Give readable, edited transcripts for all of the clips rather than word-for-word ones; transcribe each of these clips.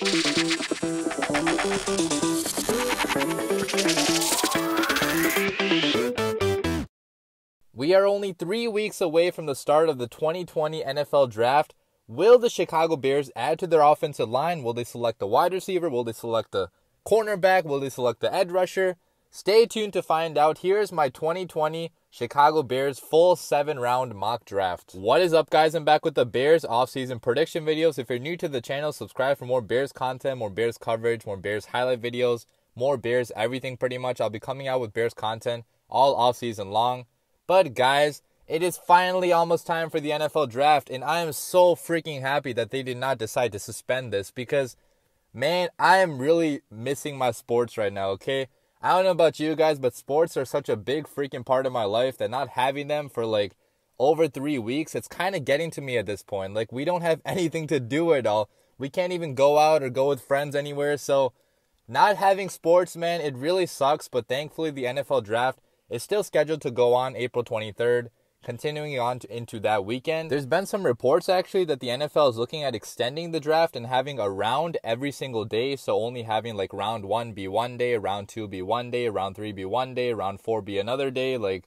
We are only 3 weeks away from the start of the 2020 NFL Draft. Will the Chicago Bears add to their offensive line? Will they select a wide receiver? Will they select a cornerback? Will they select the edge rusher? Stay tuned to find out. Here's my 2020 Chicago Bears full 7-round mock draft. What is up, guys? I'm back with the Bears offseason prediction videos. If you're new to the channel, subscribe for more Bears content, more Bears coverage, more Bears highlight videos, more Bears everything pretty much. I'll be coming out with Bears content all offseason long. But guys, it is finally almost time for the NFL Draft, and I am so freaking happy that they did not decide to suspend this because, man, I am really missing my sports right now, okay? I don't know about you guys, but sports are such a big freaking part of my life that not having them for like over 3 weeks, it's kind of getting to me at this point. Like, we don't have anything to do at all. We can't even go out or go with friends anywhere, so not having sports, man, it really sucks, but thankfully the NFL Draft is still scheduled to go on April 23rd, continuing on into that weekend. There's been some reports, actually, that the NFL is looking at extending the draft and having a round every single day, so only having, like, round 1 be one day, round 2 be one day, round 3 be one day, round 4 be another day, like,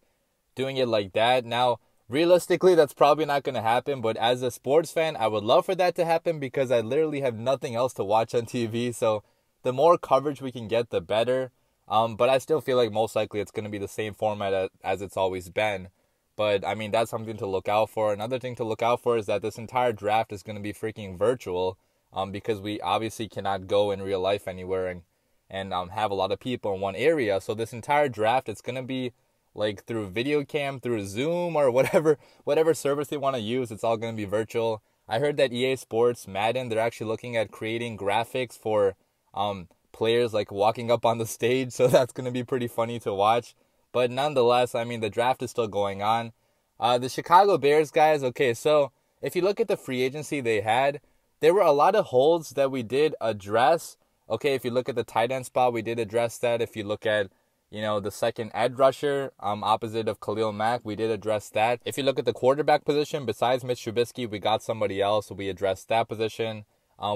doing it like that. Now, realistically, that's probably not going to happen, but as a sports fan, I would love for that to happen because I literally have nothing else to watch on TV, so the more coverage we can get, the better. But I still feel like most likely it's going to be the same format as it's always been. But, I mean, that's something to look out for. Another thing to look out for is that this entire draft is going to be freaking virtual because we obviously cannot go in real life anywhere and have a lot of people in one area. So this entire draft, it's going to be like through video cam, through Zoom, or whatever service they want to use. It's all going to be virtual. I heard that EA Sports, Madden, they're actually looking at creating graphics for players like walking up on the stage, so that's going to be pretty funny to watch. But nonetheless, I mean, the draft is still going on. The Chicago Bears, guys, okay, so if you look at the free agency they had, there were a lot of holes that we did address. Okay, if you look at the tight end spot, we did address that. If you look at, the second edge rusher opposite of Khalil Mack, we did address that. If you look at the quarterback position, besides Mitch Trubisky, we got somebody else, so we addressed that position.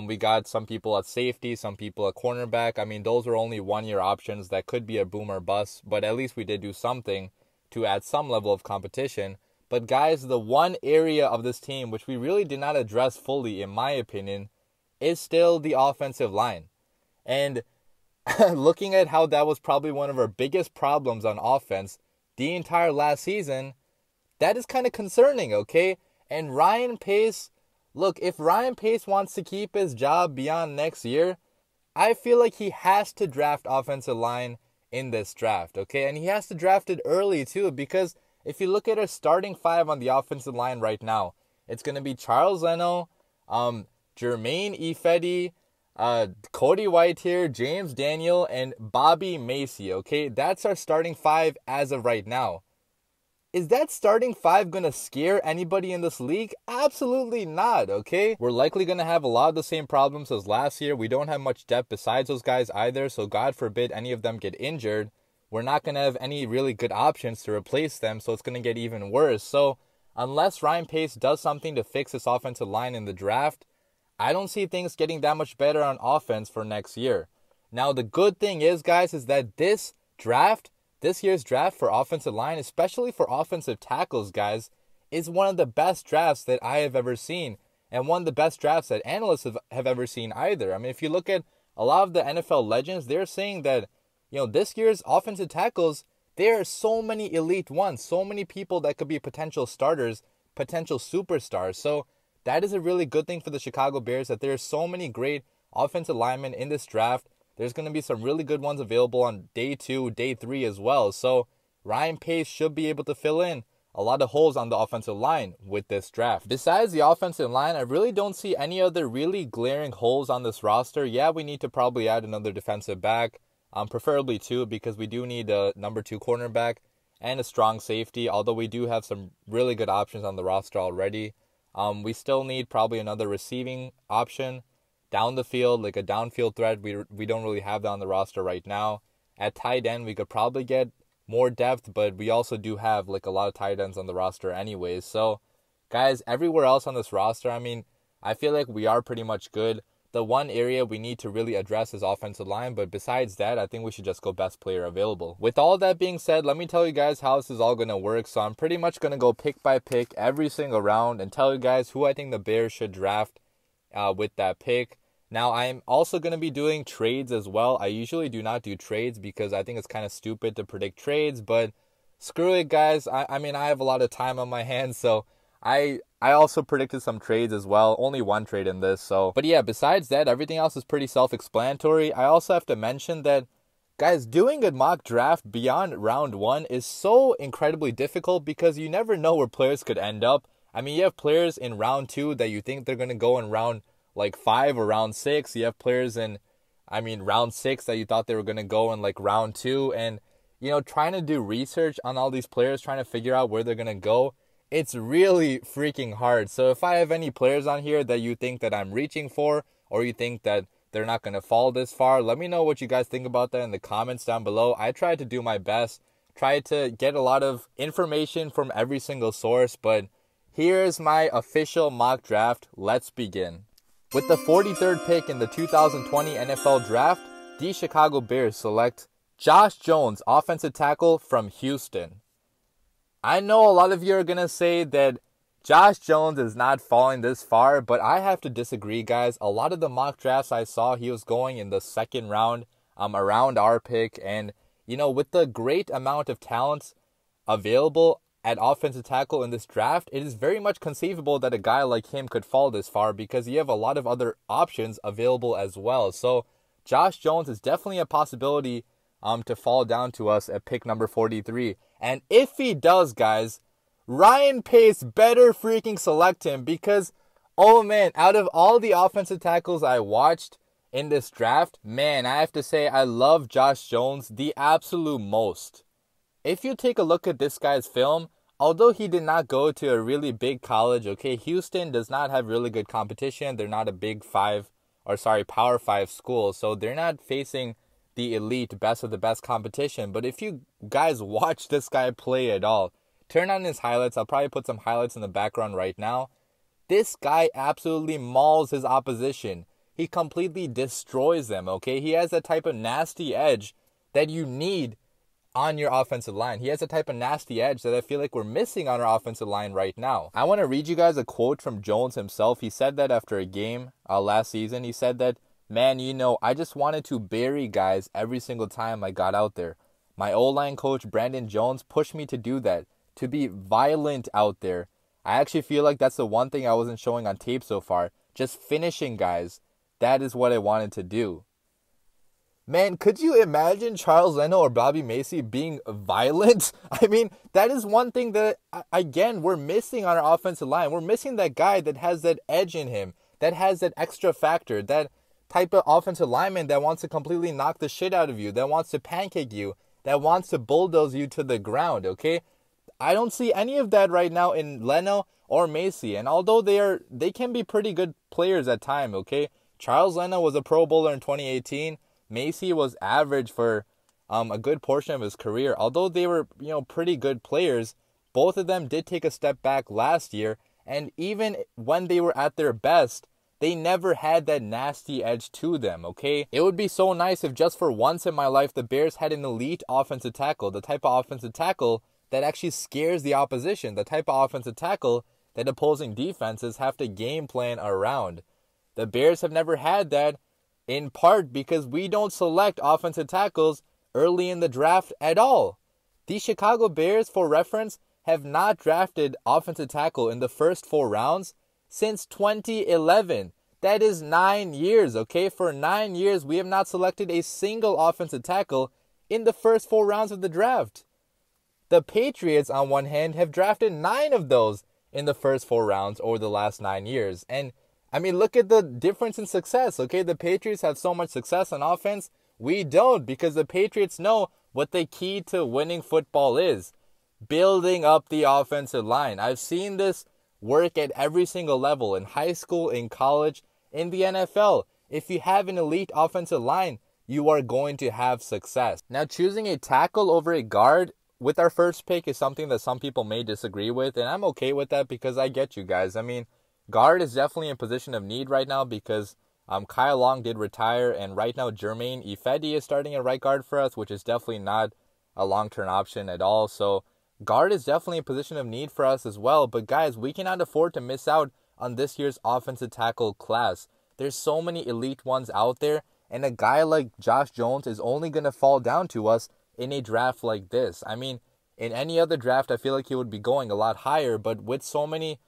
We got some people at safety, some people at cornerback. I mean, those were only one-year options that could be a boom or bust, but at least we did do something to add some level of competition. But guys, the one area of this team which we really did not address fully, in my opinion, is still the offensive line. And looking at how that was probably one of our biggest problems on offense the entire last season, that is kind of concerning, okay? And Ryan Pace, look, if Ryan Pace wants to keep his job beyond next year, I feel like he has to draft offensive line in this draft, okay? And he has to draft it early, too, because if you look at our starting 5 on the offensive line right now, it's going to be Charles Leno, Jermaine Ifedi, Cody Whitehair, James Daniel, and Bobby Macy, okay? That's our starting 5 as of right now. Is that starting 5 going to scare anybody in this league? Absolutely not, okay? We're likely going to have a lot of the same problems as last year. We don't have much depth besides those guys either, so God forbid any of them get injured. We're not going to have any really good options to replace them, so it's going to get even worse. So unless Ryan Pace does something to fix this offensive line in the draft, I don't see things getting that much better on offense for next year. Now, the good thing is, guys, is that this year's draft for offensive line, especially for offensive tackles, guys, is one of the best drafts that I have ever seen, and one of the best drafts that analysts have ever seen either. I mean, if you look at a lot of the NFL legends, they're saying that, this year's offensive tackles, there are so many elite ones, so many people that could be potential starters, potential superstars. So that is a really good thing for the Chicago Bears, that there are so many great offensive linemen in this draft. There's going to be some really good ones available on day 2, day 3 as well. So Ryan Pace should be able to fill in a lot of holes on the offensive line with this draft. Besides the offensive line, I really don't see any other really glaring holes on this roster. Yeah, we need to probably add another defensive back, preferably 2, because we do need a number 2 cornerback and a strong safety, although we do have some really good options on the roster already. We still need probably another receiving option down the field, like a downfield threat. We don't really have that on the roster right now. At tight end, we could probably get more depth, but we also do have like a lot of tight ends on the roster anyways. So, guys, everywhere else on this roster, I mean, I feel like we are pretty much good. the one area we need to really address is offensive line. But besides that, I think we should just go best player available. With all that being said, let me tell you guys how this is all going to work. So I'm pretty much going to go pick by pick every single round and tell you guys who I think the Bears should draft with that pick. Now, I'm also going to be doing trades as well. I usually do not do trades because I think it's kind of stupid to predict trades, but screw it, guys. I mean, I have a lot of time on my hands, so I also predicted some trades as well. Only one trade in this, so. But yeah, besides that, everything else is pretty self-explanatory. I also have to mention that, guys, doing a mock draft beyond round 1 is so incredibly difficult because you never know where players could end up. I mean, you have players in round 2 that you think they're going to go in round like 5 or round 6. You have players in, round 6 that you thought they were going to go in like round 2. And, trying to do research on all these players, trying to figure out where they're going to go, it's really freaking hard. So if I have any players on here that you think that I'm reaching for, or you think that they're not going to fall this far, let me know what you guys think about that in the comments down below. I tried to do my best, tried to get a lot of information from every single source, but here's my official mock draft. Let's begin. With the 43rd pick in the 2020 NFL Draft, the Chicago Bears select Josh Jones, offensive tackle from Houston. I know a lot of you are going to say that Josh Jones is not falling this far, but I have to disagree, guys. A lot of the mock drafts I saw, he was going in the 2nd round, around our pick. And, with the great amount of talents available at offensive tackle in this draft, it is very much conceivable that a guy like him could fall this far because you have a lot of other options available as well. So Josh Jones is definitely a possibility to fall down to us at pick number 43. And if he does, guys, Ryan Pace better freaking select him because, oh man, out of all the offensive tackles I watched in this draft, man, I have to say I love Josh Jones the absolute most. If you take a look at this guy's film, although he did not go to a really big college, okay, Houston does not have really good competition. They're not a big Power 5 school, so they're not facing the elite, best of the best competition. But if you guys watch this guy play at all, turn on his highlights. I'll probably put some highlights in the background right now. This guy absolutely mauls his opposition. He completely destroys them, okay? He has that type of nasty edge that you need on your offensive line. He has a type of nasty edge that I feel like we're missing on our offensive line right now. I want to read you guys a quote from Jones himself. He said that after a game last season. He said that, man, I just wanted to bury guys every single time I got out there. My O-line coach, Brandon Jones, pushed me to do that, to be violent out there. I actually feel like that's the one thing I wasn't showing on tape so far. Just finishing guys. That is what I wanted to do. Man, could you imagine Charles Leno or Bobby Macy being violent? I mean, that is one thing that, again, we're missing on our offensive line. We're missing that guy that has that edge in him, that has that extra factor, that type of offensive lineman that wants to completely knock the shit out of you, that wants to pancake you, that wants to bulldoze you to the ground, okay? I don't see any of that right now in Leno or Macy. And although they can be pretty good players at time, okay? Charles Leno was a Pro Bowler in 2018. Macy was average for a good portion of his career. Although they were, pretty good players, both of them did take a step back last year. And even when they were at their best, they never had that nasty edge to them, okay? It would be so nice if just for once in my life, the Bears had an elite offensive tackle, the type of offensive tackle that actually scares the opposition, the type of offensive tackle that opposing defenses have to game plan around. The Bears have never had that, in part because we don't select offensive tackles early in the draft at all. The Chicago Bears, for reference, have not drafted offensive tackle in the first 4 rounds since 2011. That is 9 years, okay? For 9 years, we have not selected a single offensive tackle in the first 4 rounds of the draft. The Patriots, on one hand, have drafted 9 of those in the first 4 rounds over the last 9 years. And look at the difference in success, okay? The Patriots have so much success on offense. We don't, because the Patriots know what the key to winning football is. Building up the offensive line. I've seen this work at every single level, in high school, in college, in the NFL. If you have an elite offensive line, you are going to have success. Now, choosing a tackle over a guard with our first pick is something that some people may disagree with, and I'm okay with that because I get you guys. Guard is definitely a position of need right now because Kyle Long did retire, and right now Jermaine Ifedi is starting at right guard for us, which is definitely not a long-term option at all. So guard is definitely a position of need for us as well. But guys, we cannot afford to miss out on this year's offensive tackle class. There's so many elite ones out there, and a guy like Josh Jones is only going to fall down to us in a draft like this. I mean, in any other draft, I feel like he would be going a lot higher, but with so many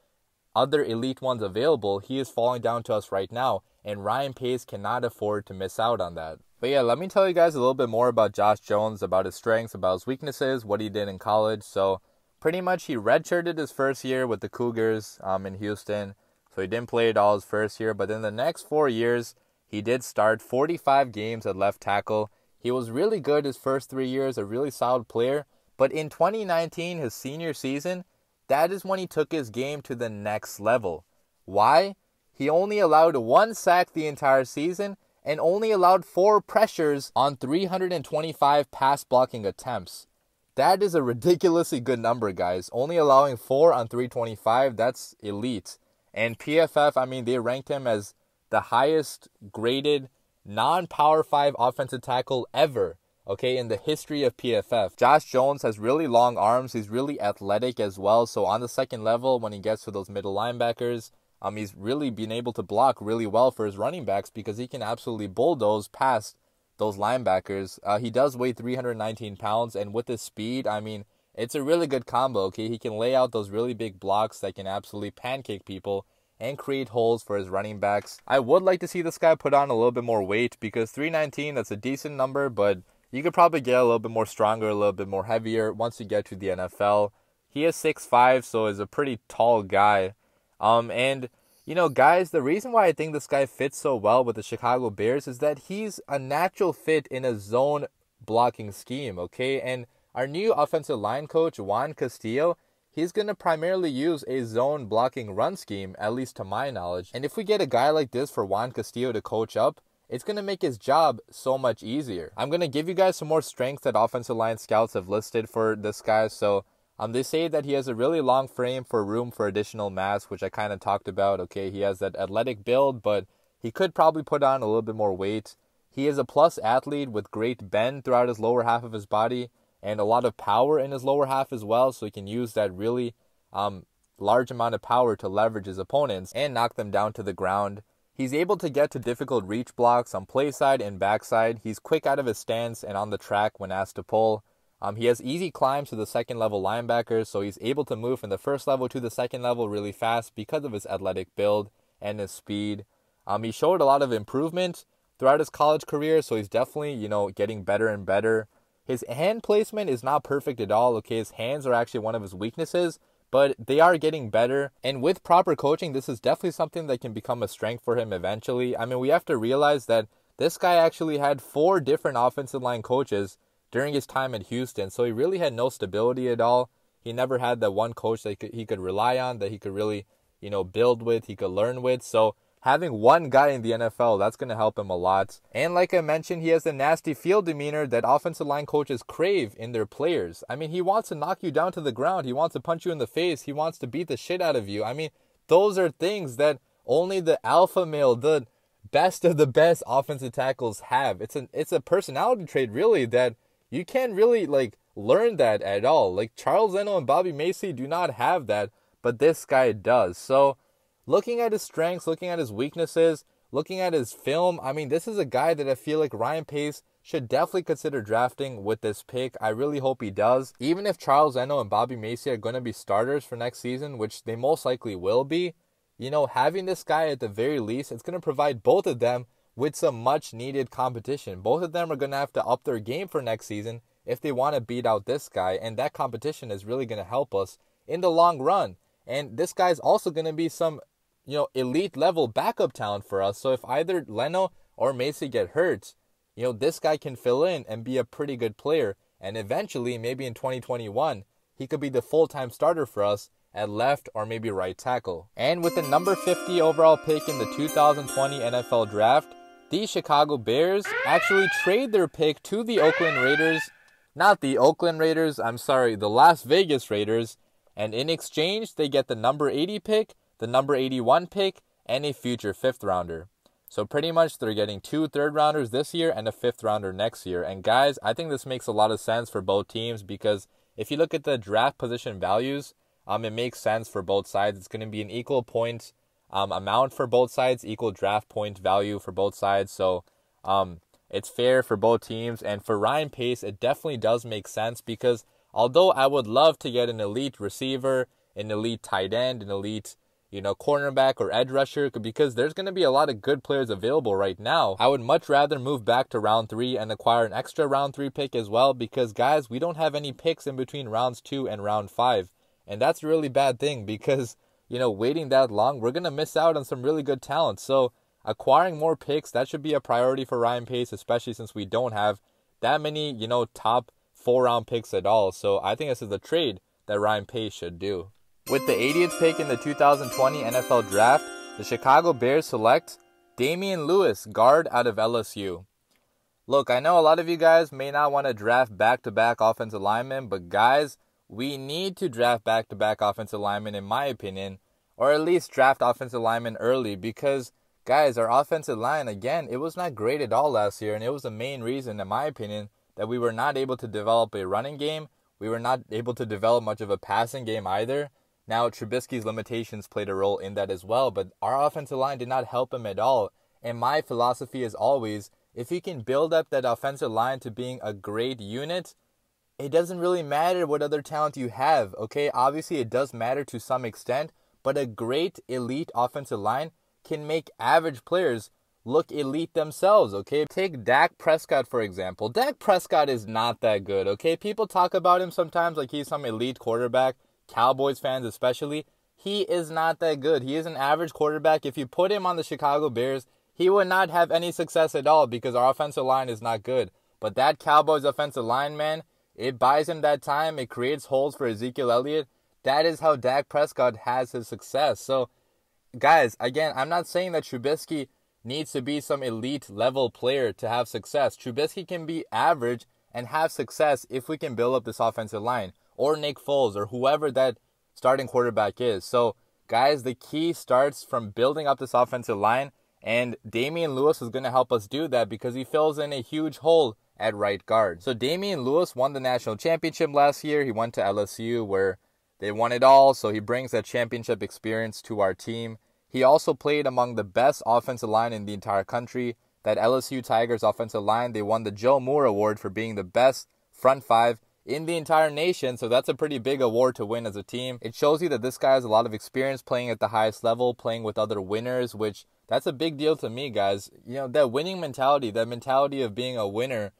other elite ones available, he is falling down to us right now, and Ryan Pace cannot afford to miss out on that. But yeah, let me tell you guys a little bit more about Josh Jones, about his strengths, about his weaknesses, what he did in college. So pretty much he redshirted his first year with the Cougars in Houston. So he didn't play at all his first year, but in the next 4 years, he did start 45 games at left tackle. He was really good his first 3 years, a really solid player. But in 2019, his senior season, that is when he took his game to the next level. Why? He only allowed 1 sack the entire season and only allowed 4 pressures on 325 pass blocking attempts. That is a ridiculously good number, guys. Only allowing 4 on 325, that's elite. And PFF, I mean, they ranked him as the highest graded non-Power 5 offensive tackle ever, okay, in the history of PFF. Josh Jones has really long arms. He's really athletic as well. So on the second level, when he gets to those middle linebackers, he's really been able to block really well for his running backs because he can absolutely bulldoze past those linebackers. He does weigh 319 pounds, and with his speed, I mean, it's a really good combo, okay? He can lay out those really big blocks that can absolutely pancake people and create holes for his running backs. I would like to see this guy put on a little bit more weight because 319, that's a decent number, but you could probably get a little bit more stronger, a little bit more heavier once you get to the NFL. He is 6'5", so is a pretty tall guy. And, you know, guys, the reason why I think this guy fits so well with the Chicago Bears is that he's a natural fit in a zone blocking scheme, okay? And our new offensive line coach, Juan Castillo, he's going to primarily use a zone blocking run scheme, at least to my knowledge. And if we get a guy like this for Juan Castillo to coach up, it's going to make his job so much easier. I'm going to give you guys some more strengths that offensive line scouts have listed for this guy. So they say that he has a really long frame for room for additional mass, which I kind of talked about. Okay, he has that athletic build, but he could probably put on a little bit more weight. He is a plus athlete with great bend throughout his lower half of his body and a lot of power in his lower half as well, so he can use that really large amount of power to leverage his opponents and knock them down to the ground. He's able to get to difficult reach blocks on play side and backside. He's quick out of his stance and on the track when asked to pull. He has easy climbs to the second level linebackers, so he's able to move from the first level to the second level really fast because of his athletic build and his speed. He showed a lot of improvement throughout his college career, so he's definitely, you know, getting better and better. His hand placement is not perfect at all, okay? His hands are actually one of his weaknesses, but they are getting better. And with proper coaching, this is definitely something that can become a strength for him eventually. I mean, we have to realize that this guy actually had 4 different offensive line coaches during his time at Houston, so he really had no stability at all. He never had that one coach that he could rely on, that he could really, you know, build with, he could learn with. So having one guy in the NFL, that's going to help him a lot. And like I mentioned, he has the nasty field demeanor that offensive line coaches crave in their players. I mean, he wants to knock you down to the ground. He wants to punch you in the face. He wants to beat the shit out of you. I mean, those are things that only the alpha male, the best of the best offensive tackles have. It's a personality trait, really, that you can't really, like, learn that at all. Like, Charles Leno and Bobby Macy do not have that, but this guy does. So looking at his strengths, looking at his weaknesses, looking at his film, I mean, this is a guy that I feel like Ryan Pace should definitely consider drafting with this pick. I really hope he does. Even if Charles Leno and Bobby Macy are going to be starters for next season, which they most likely will be, you know, having this guy at the very least, it's going to provide both of them with some much needed competition. Both of them are going to have to up their game for next season if they want to beat out this guy, and that competition is really going to help us in the long run. And this guy's also going to be some, you know, elite level backup talent for us. So if either Leno or Macy get hurt, you know, this guy can fill in and be a pretty good player. And eventually, maybe in 2021, he could be the full-time starter for us at left or maybe right tackle. And with the number 50 overall pick in the 2020 NFL Draft, the Chicago Bears actually trade their pick to the Oakland Raiders. Not the Oakland Raiders, I'm sorry, the Las Vegas Raiders. And in exchange, they get the number 80 pick, the number 81 pick, and a future 5th rounder. So pretty much they're getting 2 third-rounders this year and a 5th-rounder next year. And guys, I think this makes a lot of sense for both teams because if you look at the draft position values, it makes sense for both sides. It's going to be an equal point amount for both sides, equal draft point value for both sides. So it's fair for both teams. And for Ryan Pace, it definitely does make sense because although I would love to get an elite receiver, an elite tight end, an elite cornerback or edge rusher, because there's going to be a lot of good players available right now, I would much rather move back to round 3 and acquire an extra round 3 pick as well because, guys, we don't have any picks in between rounds 2 and round 5. And that's a really bad thing because, waiting that long, we're going to miss out on some really good talent. So acquiring more picks, that should be a priority for Ryan Pace, especially since we don't have that many, top 4-round picks at all. So I think this is a trade that Ryan Pace should do. With the 80th pick in the 2020 NFL Draft, the Chicago Bears select Damian Lewis, guard out of LSU. Look, I know a lot of you guys may not want to draft back-to-back offensive linemen, but guys, we need to draft back-to-back offensive linemen in my opinion, or at least draft offensive linemen early because, guys, our offensive line, again, it was not great at all last year, and it was the main reason, in my opinion, that we were not able to develop a running game. We were not able to develop much of a passing game either. Now, Trubisky's limitations played a role in that as well, but our offensive line did not help him at all. And my philosophy is always, if you can build up that offensive line to being a great unit, it doesn't really matter what other talent you have, okay? Obviously, it does matter to some extent, but a great elite offensive line can make average players look elite themselves, okay? Take Dak Prescott, for example. Dak Prescott is not that good, okay? People talk about him sometimes like he's some elite quarterback. Cowboys fans especially, he is not that good. He is an average quarterback. If you put him on the Chicago Bears, he would not have any success at all because our offensive line is not good. But that Cowboys offensive line, man, it buys him that time. It creates holes for Ezekiel Elliott. That is how Dak Prescott has his success. So, guys, again, I'm not saying that Trubisky needs to be some elite level player to have success. Trubisky can be average and have success if we can build up this offensive line. Or Nick Foles, or whoever that starting quarterback is. So, guys, the key starts from building up this offensive line, and Damian Lewis is going to help us do that because he fills in a huge hole at right guard. So, Damian Lewis won the national championship last year. He went to LSU where they won it all, so he brings that championship experience to our team. He also played among the best offensive line in the entire country. That LSU Tigers offensive line, they won the Joe Moore Award for being the best front 5 in the entire nation, so that's a pretty big award to win as a team. It shows you that this guy has a lot of experience playing at the highest level, playing with other winners, which that's a big deal to me, guys. That winning mentality, that mentality of being a winner,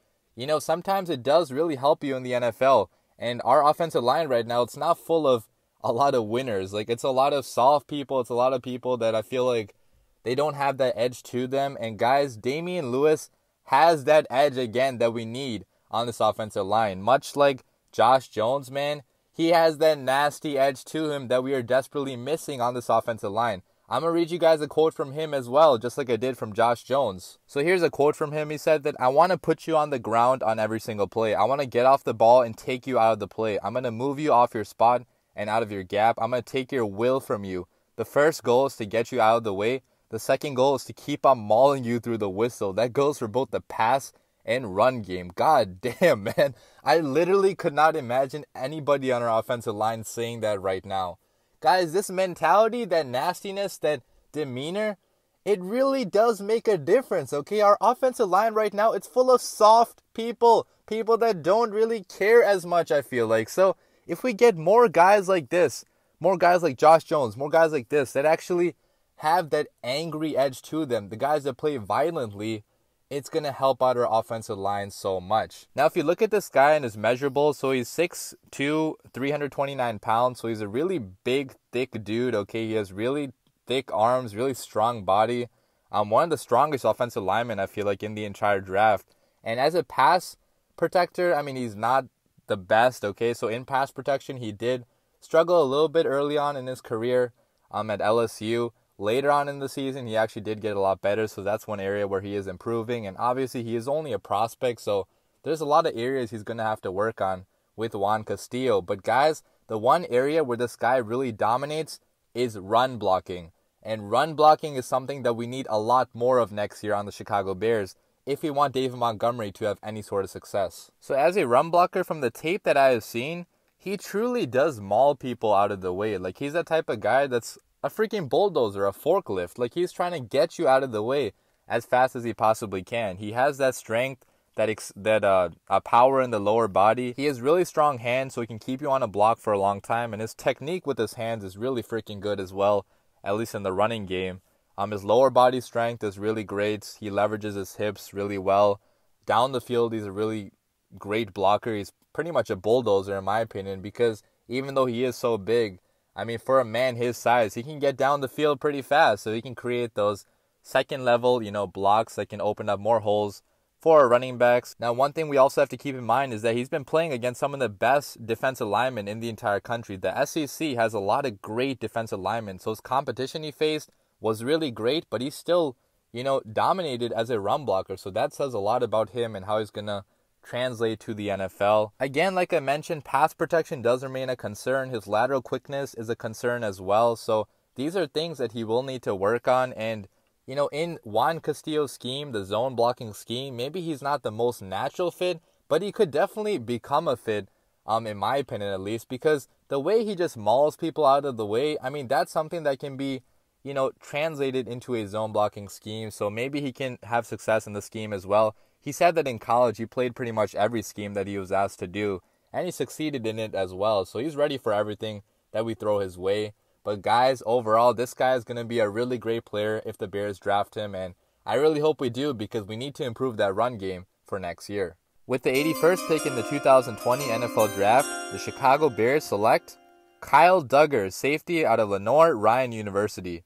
sometimes it does really help you in the NFL. And our offensive line right now, it's not full of a lot of winners. Like, it's a lot of soft people. It's a lot of people that I feel like they don't have that edge to them. And guys, Damian Lewis has that edge again that we need on this offensive line. Much like Josh Jones, man, he has that nasty edge to him that we are desperately missing on this offensive line. I'm going to read you guys a quote from him as well, just like I did from Josh Jones. So here's a quote from him. He said that, "I want to put you on the ground on every single play. I want to get off the ball and take you out of the play. I'm going to move you off your spot and out of your gap. I'm going to take your will from you. The first goal is to get you out of the way. The second goal is to keep on mauling you through the whistle." That goes for both the pass and run game. God damn, man. I literally could not imagine anybody on our offensive line saying that right now. Guys, this mentality, that nastiness, that demeanor, it really does make a difference, okay? Our offensive line right now, it's full of soft people. People that don't really care as much, I feel like. So, if we get more guys like this, more guys like Josh Jones, more guys like this, that actually have that angry edge to them, the guys that play violently, it's going to help out our offensive line so much. Now, if you look at this guy and his measurables, so he's 6'2", 329 pounds. So he's a really big, thick dude, okay? He has really thick arms, really strong body. One of the strongest offensive linemen, I feel like, in the entire draft. And as a pass protector, I mean, he's not the best, okay? So in pass protection, he did struggle a little bit early on in his career at LSU. Later on in the season, he actually did get a lot better, so that's one area where he is improving. And obviously, he is only a prospect, so there's a lot of areas he's going to have to work on with Juan Castillo. But guys, the one area where this guy really dominates is run blocking. And run blocking is something that we need a lot more of next year on the Chicago Bears if we want David Montgomery to have any sort of success. So as a run blocker, from the tape that I have seen, he truly does maul people out of the way. Like, he's that type of guy that's a freaking bulldozer, a forklift. Like, he's trying to get you out of the way as fast as he possibly can. He has that strength, that power in the lower body. He has really strong hands, so he can keep you on a block for a long time. And his technique with his hands is really freaking good as well, at least in the running game. His lower body strength is really great. He leverages his hips really well. Down the field, he's a really great blocker. He's pretty much a bulldozer in my opinion, because even though he is so big, I mean, for a man his size, he can get down the field pretty fast. So he can create those second level, blocks that can open up more holes for our running backs. Now, one thing we also have to keep in mind is that he's been playing against some of the best defensive linemen in the entire country. The SEC has a lot of great defensive linemen. So his competition he faced was really great, but he's still, dominated as a run blocker. So that says a lot about him and how he's going to translate to the NFL. Again, like I mentioned, pass protection does remain a concern. His lateral quickness is a concern as well. So these are things that he will need to work on. And, in Juan Castillo's scheme, the zone blocking scheme, maybe he's not the most natural fit, but he could definitely become a fit, in my opinion at least, because the way he just mauls people out of the way, I mean, that's something that can be translated into a zone blocking scheme. So maybe he can have success in the scheme as well. He said that in college he played pretty much every scheme that he was asked to do, and he succeeded in it as well. So he's ready for everything that we throw his way. But guys, overall, this guy is going to be a really great player if the Bears draft him, and I really hope we do, because we need to improve that run game for next year. With the 81st pick in the 2020 NFL Draft, the Chicago Bears select Kyle Duggar, safety out of Lenoir-Rhyne University.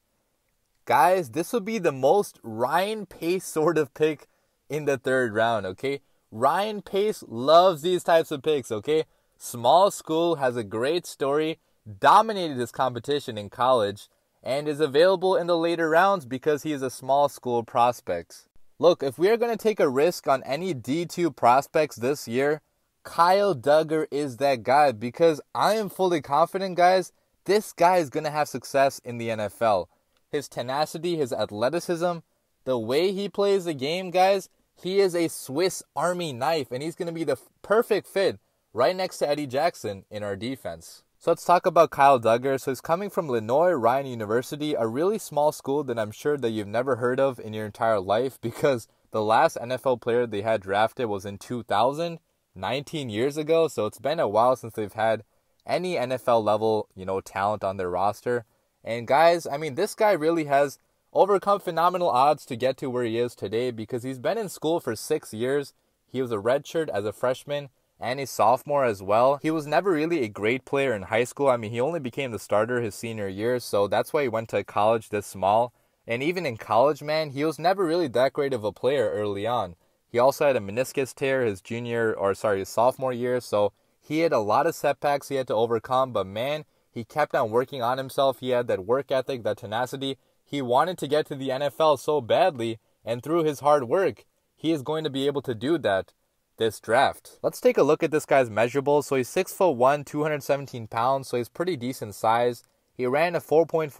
Guys, this would be the most Ryan Pace sort of pick in the third round, okay? Ryan Pace loves these types of picks, okay? Small school, has a great story, dominated his competition in college, and is available in the later rounds because he is a small school prospect. Look, if we are going to take a risk on any D2 prospects this year, Kyle Duggar is that guy, because I am fully confident, guys, this guy is going to have success in the NFL. His tenacity, his athleticism, the way he plays the game, guys, he is a Swiss Army knife, and he's going to be the perfect fit right next to Eddie Jackson in our defense. So let's talk about Kyle Duggar. So he's coming from Lenoir-Rhyne University, a really small school that I'm sure that you've never heard of in your entire life, because the last NFL player they had drafted was in 2000, 19 years ago. So it's been a while since they've had any NFL level, talent on their roster. And guys, I mean, this guy really has overcome phenomenal odds to get to where he is today, because he's been in school for 6 years. He was a redshirt as a freshman and a sophomore as well. He was never really a great player in high school. I mean, he only became the starter his senior year, so that's why he went to college this small. And even in college, man, he was never really that great of a player early on. He also had a meniscus tear his sophomore year, so he had a lot of setbacks he had to overcome, but man, he kept on working on himself. He had that work ethic, that tenacity. He wanted to get to the NFL so badly, and through his hard work, he is going to be able to do that this draft. Let's take a look at this guy's measurables. So he's 6'1", 217 pounds, so he's pretty decent size. He ran a 4.49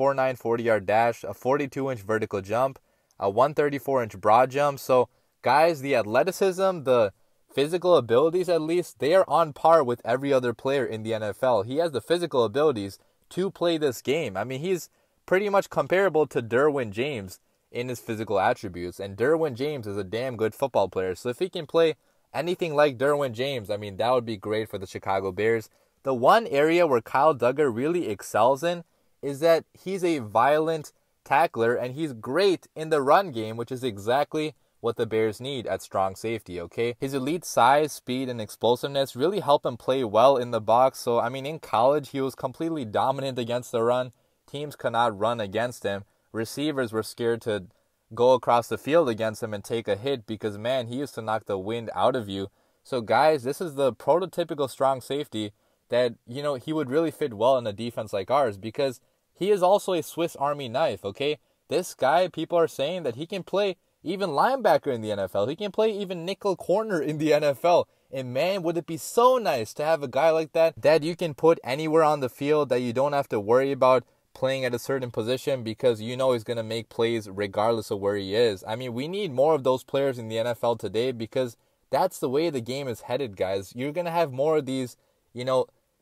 40-yard dash, a 42-inch vertical jump, a 134-inch broad jump. So guys, the athleticism, the physical abilities at least, they are on par with every other player in the NFL. He has the physical abilities to play this game. I mean, he's pretty much comparable to Derwin James in his physical attributes. And Derwin James is a damn good football player. So if he can play anything like Derwin James, I mean, that would be great for the Chicago Bears. The one area where Kyle Duggar really excels in is that he's a violent tackler, and he's great in the run game, which is exactly what the Bears need at strong safety, okay? His elite size, speed, and explosiveness really help him play well in the box. So, I mean, in college, he was completely dominant against the run. Teams could not run against him. Receivers were scared to go across the field against him and take a hit because, man, he used to knock the wind out of you. So, guys, this is the prototypical strong safety that, he would really fit well in a defense like ours, because he is also a Swiss Army knife, okay? This guy, people are saying that he can play even linebacker in the NFL. He can play even nickel corner in the NFL. And man, would it be so nice to have a guy like that you can put anywhere on the field, that you don't have to worry about playing at a certain position because you know he's going to make plays regardless of where he is. I mean, we need more of those players in the NFL today because that's the way the game is headed, guys. You're going to have more of these,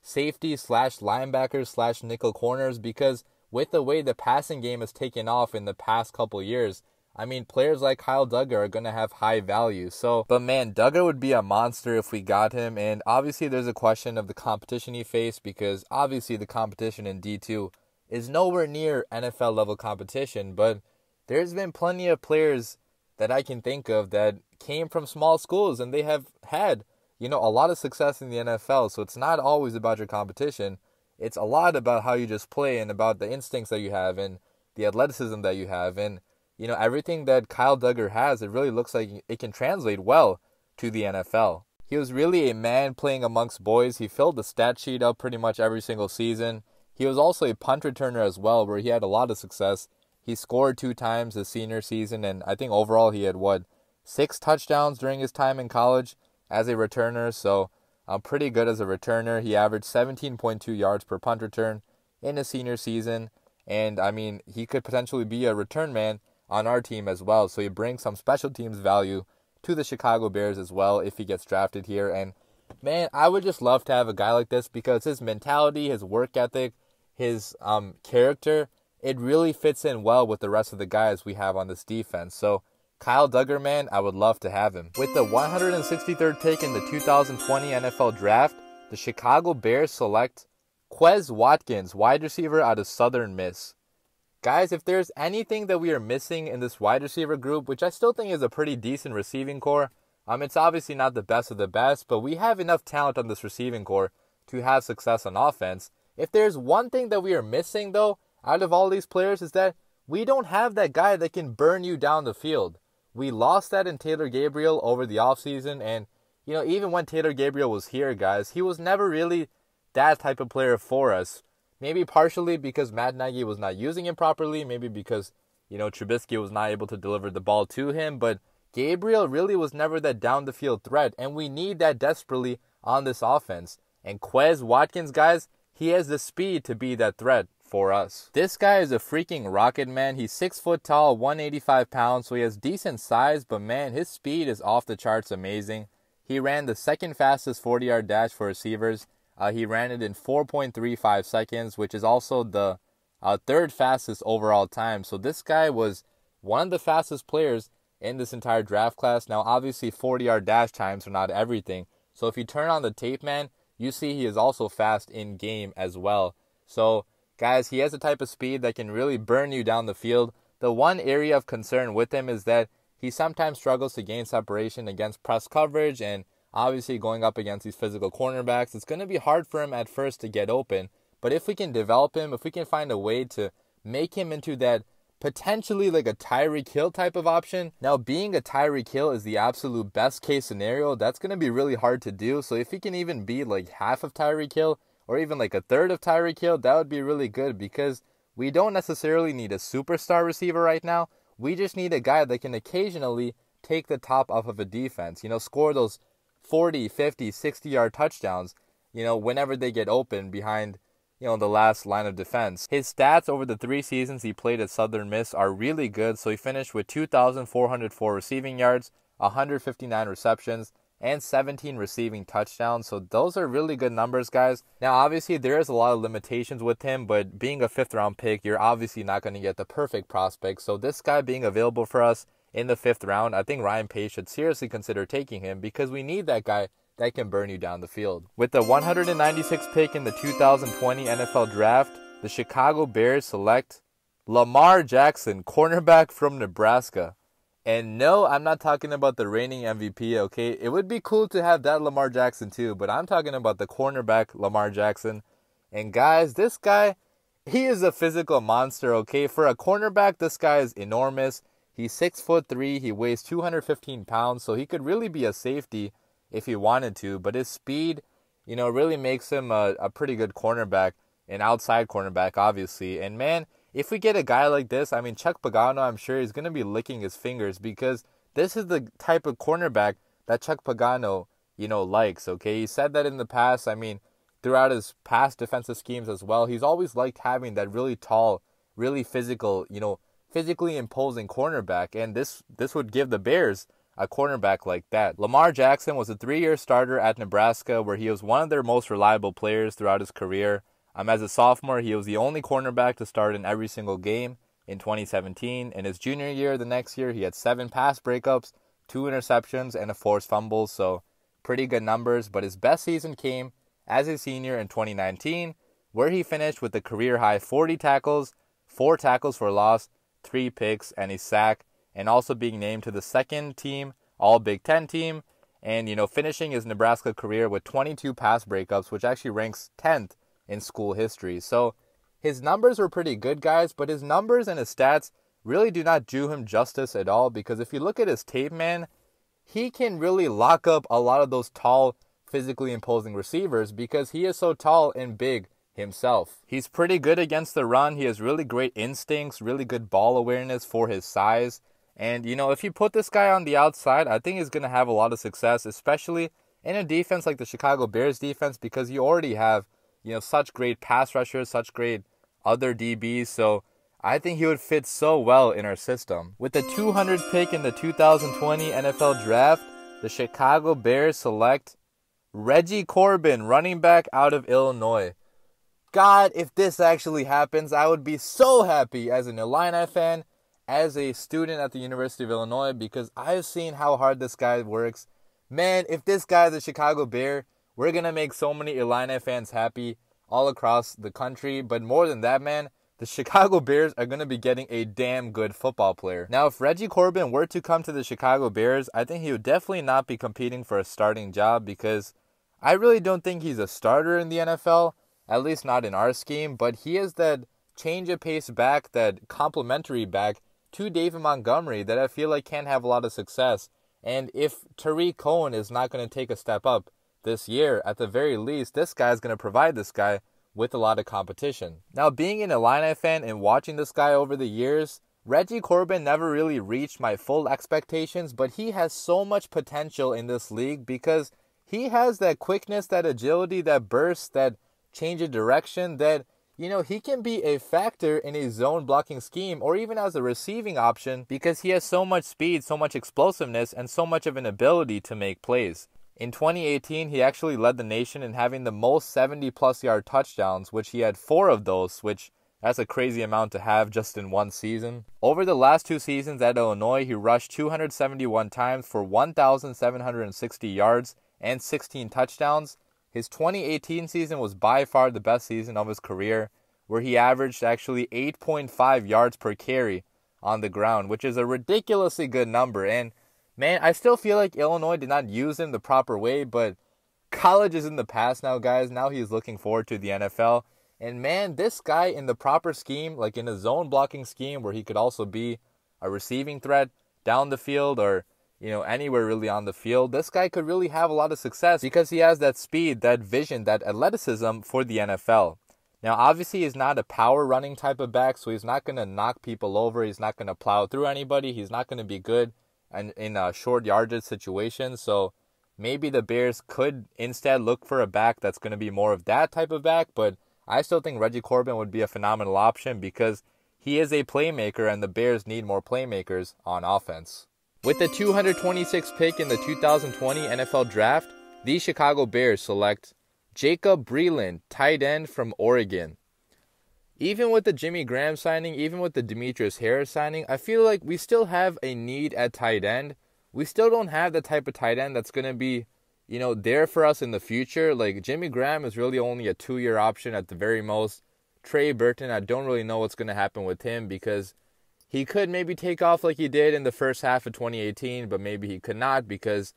safety slash linebackers slash nickel corners because with the way the passing game has taken off in the past couple years, I mean, players like Kyle Duggar are going to have high value. But man, Duggar would be a monster if we got him. And obviously there's a question of the competition he faced because obviously the competition in D2 is nowhere near NFL level competition. But there's been plenty of players that I can think of that came from small schools and they have had, a lot of success in the NFL. So it's not always about your competition. It's a lot about how you just play and about the instincts that you have and the athleticism that you have. And everything that Kyle Duggar has, it really looks like it can translate well to the NFL. He was really a man playing amongst boys. He filled the stat sheet up pretty much every single season. He was also a punt returner as well, where he had a lot of success. He scored 2 times his senior season, and I think overall he had, 6 touchdowns during his time in college as a returner. So pretty good as a returner. He averaged 17.2 yards per punt return in his senior season. And, I mean, he could potentially be a return man on our team as well. So he brings some special teams value to the Chicago Bears as well if he gets drafted here. And man, I would just love to have a guy like this because his mentality, his work ethic, his character, it really fits in well with the rest of the guys we have on this defense. So Kyle Duggar, man, I would love to have him. With the 163rd pick in the 2020 NFL Draft, the Chicago Bears select Quez Watkins, wide receiver out of Southern Miss. Guys, if there's anything that we are missing in this wide receiver group, which I still think is a pretty decent receiving core, it's obviously not the best of the best, but we have enough talent on this receiving core to have success on offense. If there's one thing that we are missing, though, out of all these players, is that we don't have that guy that can burn you down the field. We lost that in Taylor Gabriel over the offseason, and, even when Taylor Gabriel was here, guys, he was never really that type of player for us. Maybe partially because Matt Nagy was not using him properly. Maybe because, Trubisky was not able to deliver the ball to him. But Gabriel really was never that down-the-field threat. And we need that desperately on this offense. And Quez Watkins, guys, he has the speed to be that threat for us. This guy is a freaking rocket, man. He's 6 foot tall, 185 pounds. So he has decent size. But, man, his speed is off the charts amazing. He ran the second fastest 40-yard dash for receivers. He ran it in 4.35 seconds, which is also the third fastest overall time. So this guy was one of the fastest players in this entire draft class. Now, obviously, 40-yard dash times are not everything. So if you turn on the tape, man, you see he is also fast in game as well. So, guys, he has a type of speed that can really burn you down the field. The one area of concern with him is that he sometimes struggles to gain separation against press coverage, and obviously, going up against these physical cornerbacks, it's going to be hard for him at first to get open. But if we can develop him, if we can find a way to make him into that potentially like a Tyreek Hill type of option. Now, being a Tyreek Hill is the absolute best case scenario. That's going to be really hard to do. So if he can even be like half of Tyreek Hill or even like a third of Tyreek Hill, that would be really good because we don't necessarily need a superstar receiver right now. We just need a guy that can occasionally take the top off of a defense, score those 40, 50, 60-yard touchdowns, whenever they get open behind, the last line of defense. His stats over the 3 seasons he played at Southern Miss are really good. So he finished with 2,404 receiving yards, 159 receptions, and 17 receiving touchdowns. So those are really good numbers, guys. Now, obviously, there is a lot of limitations with him, but being a 5th-round pick, you're obviously not going to get the perfect prospect. So this guy being available for us in the 5th round, I think Ryan Pace should seriously consider taking him because we need that guy that can burn you down the field. With the 196th pick in the 2020 NFL Draft, the Chicago Bears select Lamar Jackson, cornerback from Nebraska. And no, I'm not talking about the reigning MVP, okay? It would be cool to have that Lamar Jackson too, but I'm talking about the cornerback Lamar Jackson. And guys, this guy, he is a physical monster, okay? For a cornerback, this guy is enormous. He's 6'3", he weighs 215 pounds, so he could really be a safety if he wanted to. But his speed, really makes him a pretty good cornerback, an outside cornerback, obviously. And man, if we get a guy like this, I mean, Chuck Pagano, I'm sure he's going to be licking his fingers because this is the type of cornerback that Chuck Pagano, likes, okay? He said that in the past. I mean, throughout his past defensive schemes as well. He's always liked having that really tall, really physical, physically imposing cornerback. And this would give the Bears a cornerback like that. Lamar Jackson was a 3-year starter at Nebraska, where he was one of their most reliable players throughout his career. As a sophomore, he was the only cornerback to start in every single game in 2017. In his junior year, the next year, he had 7 pass breakups, 2 interceptions, and a forced fumble, so pretty good numbers. But his best season came as a senior in 2019, where he finished with a career-high 40 tackles, 4 tackles for loss, 3 picks, and a sack, and also being named to the second team All-Big Ten team, and, finishing his Nebraska career with 22 pass breakups, which actually ranks 10th in school history. So his numbers were pretty good, guys, but his numbers and his stats really do not do him justice at all, because if you look at his tape, man, he can really lock up a lot of those tall, physically imposing receivers because he is so tall and big himself. He's pretty good against the run. He has really great instincts, really good ball awareness for his size. And, if you put this guy on the outside, I think he's going to have a lot of success, especially in a defense like the Chicago Bears defense, because you already have, such great pass rushers, such great other DBs. So I think he would fit so well in our system. With the 200th pick in the 2020 NFL Draft, the Chicago Bears select Reggie Corbin, running back out of Illinois. God, if this actually happens, I would be so happy as an Illini fan, as a student at the University of Illinois, because I've seen how hard this guy works. Man, if this guy's a Chicago Bear, we're going to make so many Illini fans happy all across the country. But more than that, man, the Chicago Bears are going to be getting a damn good football player. Now, if Reggie Corbin were to come to the Chicago Bears, I think he would definitely not be competing for a starting job, because I really don't think he's a starter in the NFL, at least not in our scheme. But he is that change of pace back, that complementary back to David Montgomery that I feel like can have a lot of success. And if Tariq Cohen is not going to take a step up this year, at the very least, this guy is going to provide this guy with a lot of competition. Now, being an Illini fan and watching this guy over the years, Reggie Corbin never really reached my full expectations, but he has so much potential in this league because he has that quickness, that agility, that burst, that change of direction, that he can be a factor in a zone blocking scheme or even as a receiving option because he has so much speed, so much explosiveness, and so much of an ability to make plays. In 2018, he actually led the nation in having the most 70-plus yard touchdowns, which he had 4 of those, which that's a crazy amount to have just in one season. Over the last 2 seasons at Illinois, he rushed 271 times for 1,760 yards and 16 touchdowns. His 2018 season was by far the best season of his career, where he averaged actually 8.5 yards per carry on the ground, which is a ridiculously good number. And, man, I still feel like Illinois did not use him the proper way, but college is in the past now, guys. Now he's looking forward to the NFL. And, man, this guy in the proper scheme, like in a zone blocking scheme where he could also be a receiving threat down the field or anywhere really on the field, this guy could really have a lot of success because he has that speed, that vision, that athleticism for the NFL. Now, obviously, he's not a power running type of back, so he's not going to knock people over. He's not going to plow through anybody. He's not going to be good in a short yardage situation. So maybe the Bears could instead look for a back that's going to be more of that type of back. But I still think Reggie Corbin would be a phenomenal option because he is a playmaker and the Bears need more playmakers on offense. With the 226th pick in the 2020 NFL Draft, the Chicago Bears select Jacob Breeland, tight end from Oregon. Even with the Jimmy Graham signing, even with the Demetrius Harris signing, I feel like we still have a need at tight end. We still don't have the type of tight end that's going to be, there for us in the future. Like, Jimmy Graham is really only a 2-year option at the very most. Trey Burton, I don't really know what's going to happen with him because he could maybe take off like he did in the first half of 2018, but maybe he could not because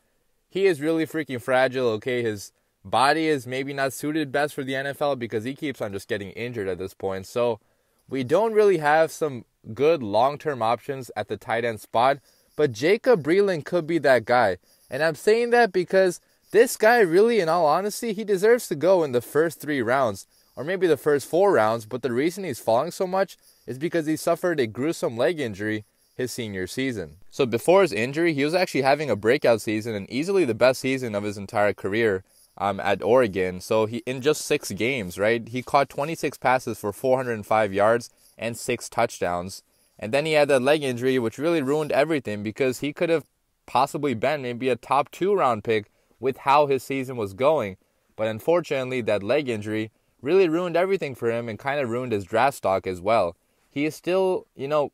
he is really freaking fragile, okay? His body is maybe not suited best for the NFL because he keeps on just getting injured at this point. So we don't really have some good long-term options at the tight end spot, but Jacob Breeland could be that guy. And I'm saying that because this guy really, in all honesty, he deserves to go in the first 3 rounds or maybe the first 4 rounds, but the reason he's falling so much is because he suffered a gruesome leg injury his senior season. So before his injury, he was actually having a breakout season and easily the best season of his entire career. at Oregon. So he in just 6 games, right? He caught 26 passes for 405 yards and 6 touchdowns. And then he had that leg injury, which really ruined everything because he could have possibly been maybe a top 2 round pick with how his season was going. But unfortunately, that leg injury really ruined everything for him and kind of ruined his draft stock as well. He is still,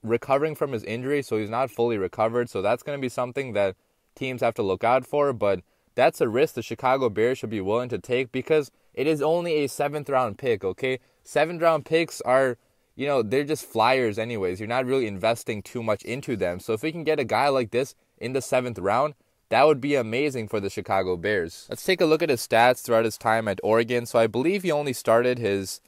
recovering from his injury, so he's not fully recovered. So that's going to be something that teams have to look out for. But that's a risk the Chicago Bears should be willing to take because it is only a 7th round pick, okay? 7th round picks are, they're just flyers anyways. You're not really investing too much into them. So if we can get a guy like this in the 7th round, that would be amazing for the Chicago Bears. Let's take a look at his stats throughout his time at Oregon. So I believe he only started his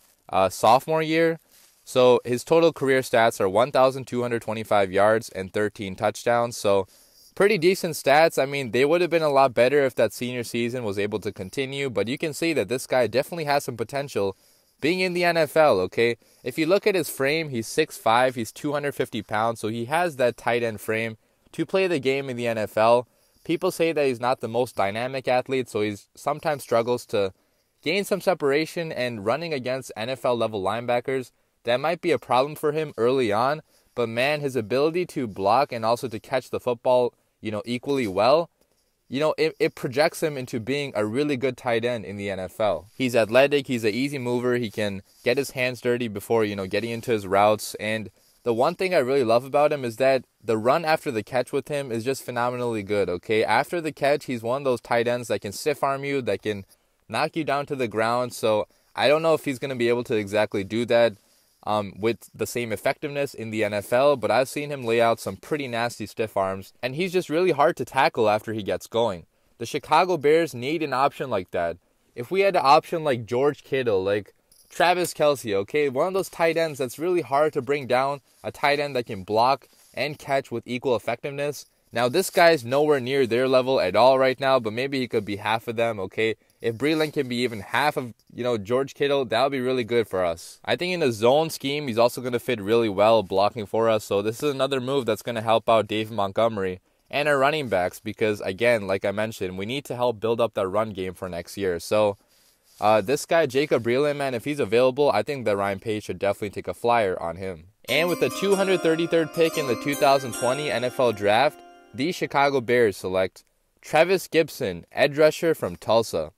sophomore year. So his total career stats are 1,225 yards and 13 touchdowns. So pretty decent stats. I mean, they would have been a lot better if that senior season was able to continue. But you can see that this guy definitely has some potential being in the NFL, okay? If you look at his frame, he's 6'5", he's 250 pounds. So he has that tight end frame to play the game in the NFL. People say that he's not the most dynamic athlete, so he sometimes struggles to gain some separation, and running against NFL-level linebackers, that might be a problem for him early on. But man, his ability to block and also to catch the football, equally well, it projects him into being a really good tight end in the NFL. He's athletic, he's an easy mover, he can get his hands dirty before, getting into his routes, and the one thing I really love about him is that the run after the catch with him is just phenomenally good, okay? After the catch, he's one of those tight ends that can stiff arm you, that can knock you down to the ground. So I don't know if he's going to be able to exactly do that with the same effectiveness in the NFL, but I've seen him lay out some pretty nasty stiff arms, and he's just really hard to tackle after he gets going. The Chicago Bears need an option like that. If we had an option like George Kittle, like Travis Kelce, okay? One of those tight ends that's really hard to bring down, a tight end that can block and catch with equal effectiveness. Now, this guy's nowhere near their level at all right now, but maybe he could be half of them, okay? If Breeland can be even half of, George Kittle, that would be really good for us. I think in a zone scheme, he's also going to fit really well blocking for us. So this is another move that's going to help out David Montgomery and our running backs because, again, like I mentioned, we need to help build up that run game for next year. So this guy, Jacob Breeland, man, if he's available, I think that Ryan Pace should definitely take a flyer on him. And with the 233rd pick in the 2020 NFL Draft, the Chicago Bears select Trevis Gibson, edge rusher from Tulsa.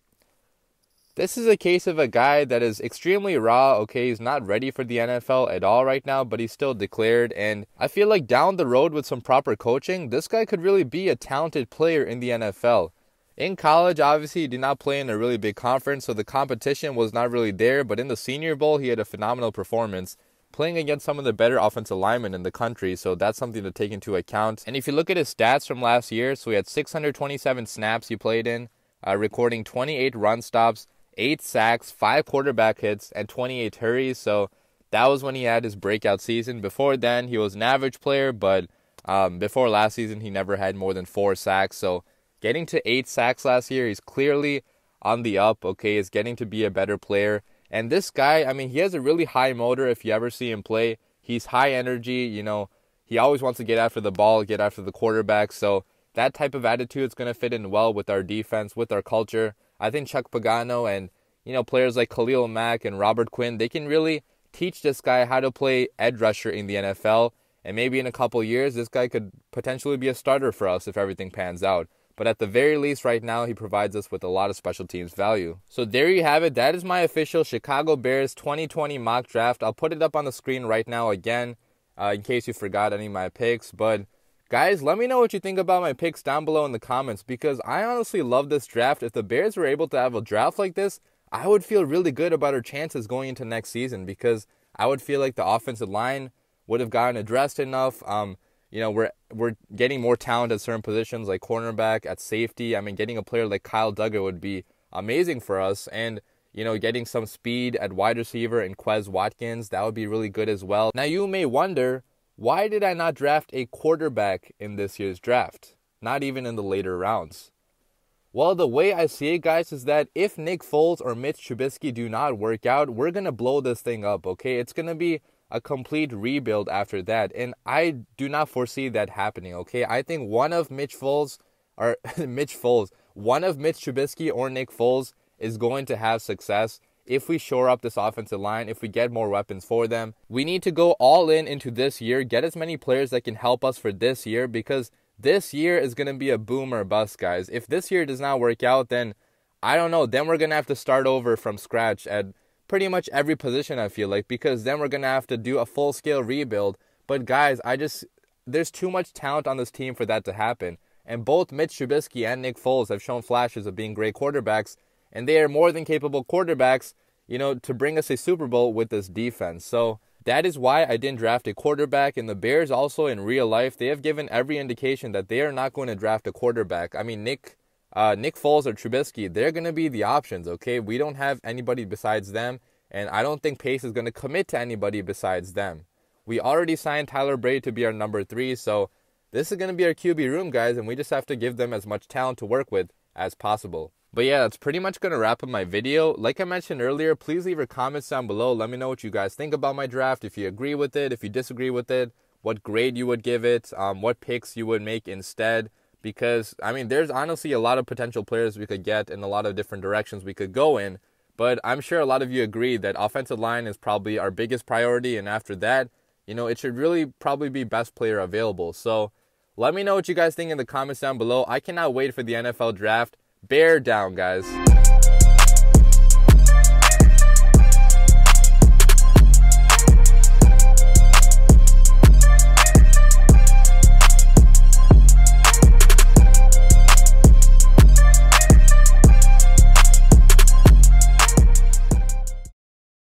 This is a case of a guy that is extremely raw, okay? He's not ready for the NFL at all right now, but he's still declared. And I feel like down the road with some proper coaching, this guy could really be a talented player in the NFL. In college, obviously, he did not play in a really big conference, so the competition was not really there. But in the Senior Bowl, he had a phenomenal performance, playing against some of the better offensive linemen in the country, so that's something to take into account. And if you look at his stats from last year, so he had 627 snaps he played in, recording 28 run stops, 8 sacks, 5 quarterback hits, and 28 hurries. So that was when he had his breakout season. Before then, he was an average player, but before last season, he never had more than 4 sacks. So getting to 8 sacks last year, he's clearly on the up, okay? He's getting to be a better player. And this guy, I mean, he has a really high motor if you ever see him play. He's high energy, he always wants to get after the ball, get after the quarterback. So that type of attitude is going to fit in well with our defense, with our culture. I think Chuck Pagano and, players like Khalil Mack and Robert Quinn, they can really teach this guy how to play edge rusher in the NFL. And maybe in a couple years, this guy could potentially be a starter for us if everything pans out. But at the very least, right now, he provides us with a lot of special teams value. So there you have it. That is my official Chicago Bears 2020 mock draft. I'll put it up on the screen right now again, in case you forgot any of my picks. But guys, let me know what you think about my picks down below in the comments, because I honestly love this draft. If the Bears were able to have a draft like this, I would feel really good about our chances going into next season, because I would feel like the offensive line would have gotten addressed enough. We're getting more talent at certain positions like cornerback, at safety. I mean, getting a player like Kyle Duggar would be amazing for us. And, getting some speed at wide receiver and Quez Watkins, that would be really good as well. Now, you may wonder, why did I not draft a quarterback in this year's draft? Not even in the later rounds. Well, the way I see it, guys, is that if Nick Foles or Mitch Trubisky do not work out, we're going to blow this thing up, okay? It's going to be a complete rebuild after that, and I do not foresee that happening, okay? I think one of Mitch Trubisky or Nick Foles is going to have success if we shore up this offensive line, if we get more weapons for them. We need to go all in into this year, get as many players that can help us for this year, because this year is going to be a boom or bust, guys. If this year does not work out, then I don't know. Then we're going to have to start over from scratch at pretty much every position, I feel like, because then we're going to have to do a full-scale rebuild. But guys, there's too much talent on this team for that to happen. And both Mitch Trubisky and Nick Foles have shown flashes of being great quarterbacks, and they are more than capable quarterbacks, to bring us a Super Bowl with this defense. So that is why I didn't draft a quarterback. And the Bears also, in real life, they have given every indication that they are not going to draft a quarterback. I mean, Nick Foles or Trubisky, they're going to be the options, okay? We don't have anybody besides them, and I don't think Pace is going to commit to anybody besides them. We already signed Tyler Brady to be our number 3, so this is going to be our QB room, guys, and we just have to give them as much talent to work with as possible. But yeah, that's pretty much going to wrap up my video. Like I mentioned earlier, please leave your comments down below. Let me know what you guys think about my draft, if you agree with it, if you disagree with it, what grade you would give it, what picks you would make instead. Because, I mean, there's honestly a lot of potential players we could get and a lot of different directions we could go in. But I'm sure a lot of you agree that offensive line is probably our biggest priority. And after that, it should really probably be best player available. So let me know what you guys think in the comments down below. I cannot wait for the NFL draft. Bear down, guys.